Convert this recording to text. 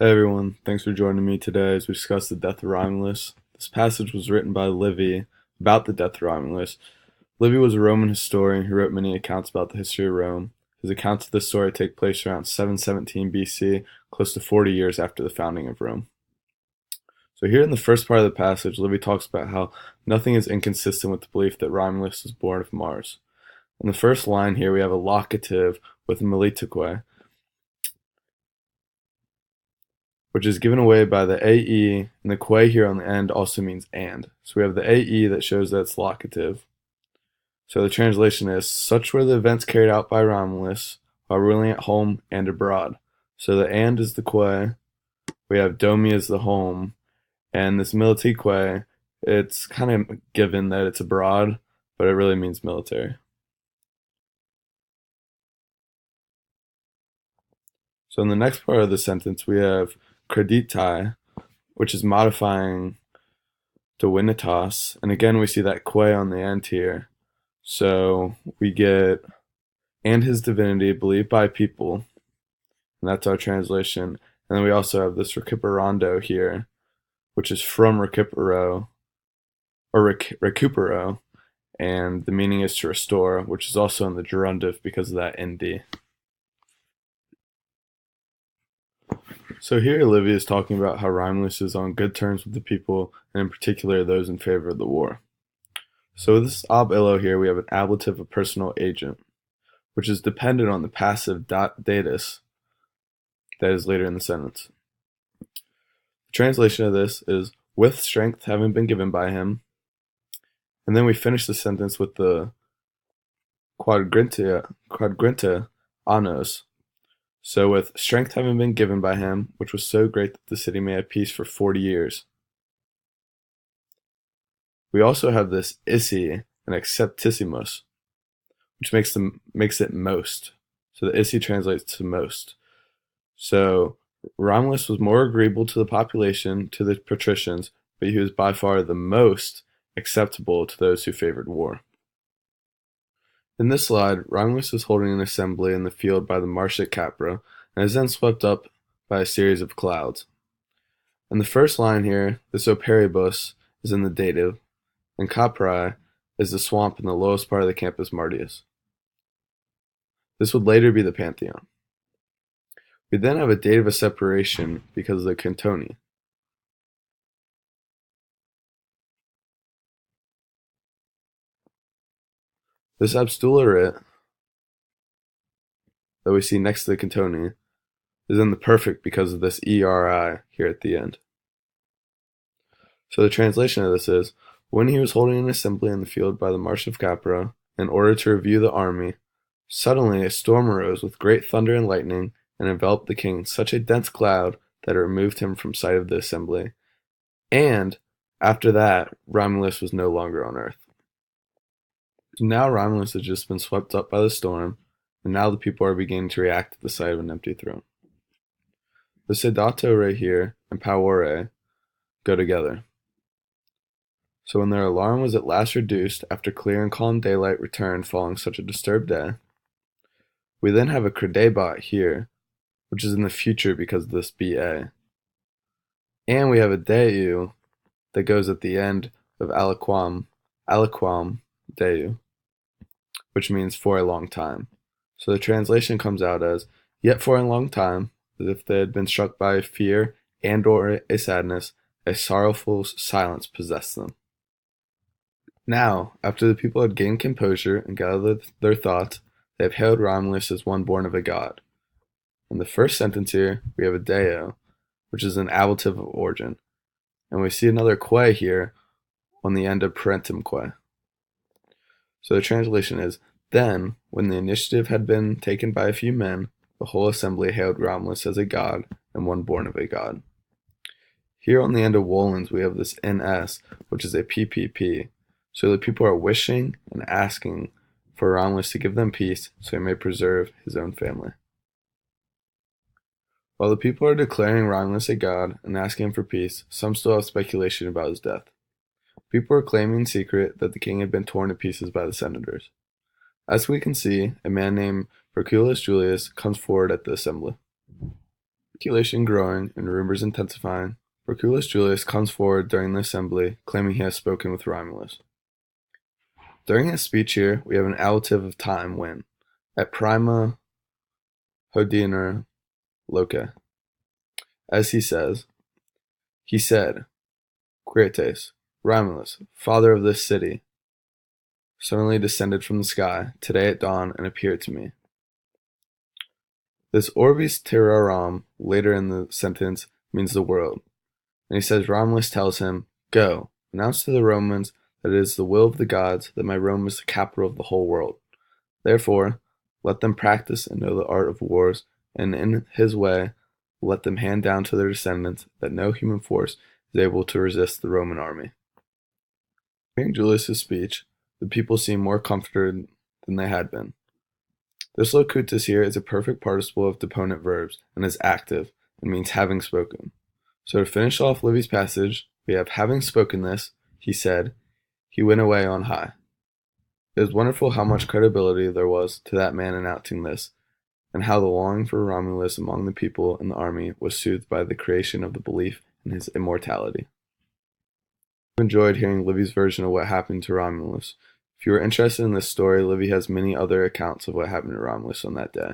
Hey everyone, thanks for joining me today as we discuss the death of Romulus. This passage was written by Livy about the death of Romulus. Livy was a Roman historian who wrote many accounts about the history of Rome. His accounts of this story take place around 717 BC, close to 40 years after the founding of Rome. So here in the first part of the passage, Livy talks about how nothing is inconsistent with the belief that Romulus was born of Mars. In the first line here, we have a locative with militiaque, which is given away by the AE, and the que here on the end also means and. So we have the AE that shows that it's locative. So the translation is, such were the events carried out by Romulus while ruling at home and abroad. So the and is the que, we have domi as the home, and this militique, it's kind of given that it's abroad, but it really means military. So in the next part of the sentence, we have creditai, which is modifying divinitas, and again we see that que on the end here. So we get and his divinity believed by people, and that's our translation. And then we also have this recuperando here, which is from recupero, or recupero, and the meaning is to restore, which is also in the gerundive because of that nd. So here Livy is talking about how Romulus is on good terms with the people, and in particular those in favor of the war. So with this ab illo here, we have an ablative of personal agent, which is dependent on the passive datus that is later in the sentence. The translation of this is, with strength having been given by him, and then we finish the sentence with the quadrinta annos. So with strength having been given by him, which was so great that the city may have peace for 40 years. We also have this isi and acceptissimus, which makes it most. So the isi translates to most. So Romulus was more agreeable to the population, to the patricians, but he was by far the most acceptable to those who favored war. In this slide, Romulus is holding an assembly in the field by the marsh at Capra, and is then swept up by a series of clouds. In the first line here, the operibus is in the dative, and Caprae is the swamp in the lowest part of the Campus Martius. This would later be the Pantheon. We then have a dative of separation because of the Cantoni. This abstularit that we see next to the Cantoni is in the perfect because of this eri here at the end. So the translation of this is, when he was holding an assembly in the field by the marsh of Capra, in order to review the army, suddenly a storm arose with great thunder and lightning, and enveloped the king in such a dense cloud that it removed him from sight of the assembly. And after that, Romulus was no longer on earth. Now Romulus has just been swept up by the storm, and now the people are beginning to react to the sight of an empty throne. The sedato right here and paure go together. So when their alarm was at last reduced after clear and calm daylight returned following such a disturbed day, we then have a credebat here, which is in the future because of this ba. And we have a deu that goes at the end of aliquam deu, which means for a long time. So the translation comes out as, yet for a long time, as if they had been struck by fear and or a sadness, a sorrowful silence possessed them. Now, after the people had gained composure and gathered their thoughts, they have hailed Romulus as one born of a god. In the first sentence here, we have a deo, which is an ablative of origin, and we see another que here on the end of parentum que. So the translation is, then, when the initiative had been taken by a few men, the whole assembly hailed Romulus as a god and one born of a god. Here on the end of Wolans, we have this ns, which is a ppp. So the people are wishing and asking for Romulus to give them peace so he may preserve his own family. While the people are declaring Romulus a god and asking him for peace, some still have speculation about his death. People are claiming in secret that the king had been torn to pieces by the senators. As we can see, a man named Romulus Julius comes forward at the assembly. Speculation growing and rumors intensifying, Proculus Julius comes forward during the assembly, claiming he has spoken with Romulus. During his speech here, we have an ablative of time when, at prima hodierna loca, as he says, he said, Quirites, Romulus, father of this city, suddenly descended from the sky, today at dawn, and appeared to me. This orbis terrarum, later in the sentence, means the world. And he says Romulus tells him, Go, announce to the Romans that it is the will of the gods that my Rome is the capital of the whole world. Therefore, let them practice and know the art of wars, and in his way, let them hand down to their descendants that no human force is able to resist the Roman army. Hearing Julius's speech, the people seem more comforted than they had been. This locutus here is a perfect participle of deponent verbs and is active and means having spoken. So to finish off Livy's passage, we have having spoken this, he said, he went away on high. It is wonderful how much credibility there was to that man announcing this, and how the longing for Romulus among the people and the army was soothed by the creation of the belief in his immortality. I enjoyed hearing Livy's version of what happened to Romulus. If you are interested in this story, Livy has many other accounts of what happened to Romulus on that day.